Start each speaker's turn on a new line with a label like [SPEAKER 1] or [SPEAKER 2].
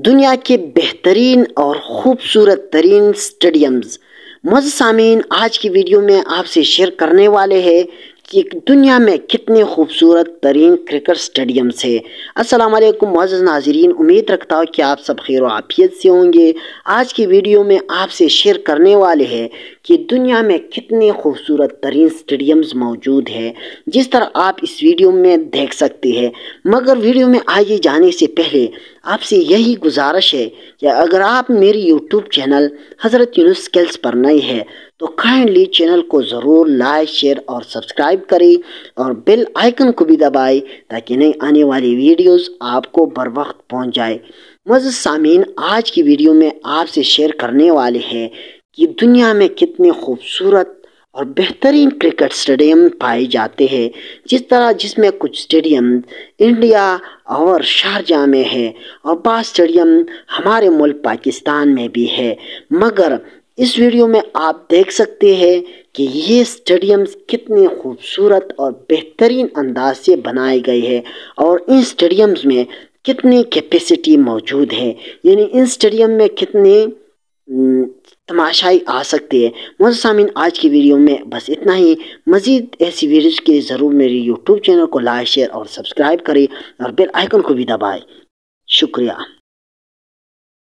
[SPEAKER 1] دنیا کے بہترین اور خوبصورت ترین اسٹیڈیمز۔ معزز سامعین، آج کی ویڈیو میں آپ سے شیئر کرنے والے ہیں کہ دنیا میں کتنے خوبصورت ترین کرکٹ اسٹیڈیمز ہیں۔ السلام علیکم معزز ناظرین، امید رکھتا ہوں کہ آپ سب خیر و عافیت سے ہوں گے۔ آج کی ویڈیو میں آپ سے شیئر کرنے والے ہیں کہ دنیا میں کتنے خوبصورت ترین اسٹیڈیمز موجود ہیں، جس طرح آپ اس ویڈیو میں دیکھ سکتے ہیں۔ مگر ویڈیو میں آگے جانے سے پہلے آپ سے یہی گزارش ہے کہ اگر آپ میری یوٹیوب چینل حضرت یونس اسکلز پر نئے ہیں تو کائنڈلی چینل کو ضرور لائک، شیئر اور سبسکرائب کریں اور بیل آئیکن کو بھی دبائیں تاکہ نئی آنے والی ویڈیوز آپ کو بر وقت پہنچ جائے۔ معزز سامعین، آج کی ویڈیو میں آپ سے شیئر کرنے والے ہیں کہ دنیا میں کتنے خوبصورت اور بہترین کرکٹ اسٹیڈیم پائے جاتے ہیں، جس میں کچھ اسٹیڈیم انڈیا اور شارجہ میں ہے اور بعض اسٹیڈیم ہمارے ملک پاکستان میں بھی ہے۔ مگر اس ویڈیو میں آپ دیکھ سکتے ہیں کہ یہ اسٹیڈیمز کتنے خوبصورت اور بہترین انداز سے بنائے گئے ہیں اور ان اسٹیڈیمز میں کتنی کیپیسٹی موجود ہے، یعنی ان اسٹیڈیم میں کتنے تماشائی آ سکتے ہیں۔ معزز سامعین، آج کی ویڈیو میں بس اتنا ہی۔ مزید ایسی ویڈیوز کے لیے ضرور میری یوٹیوب چینل کو لائک، شیئر اور سبسکرائب کریں اور بیل آئیکن کو بھی دبائیں۔ شکریہ۔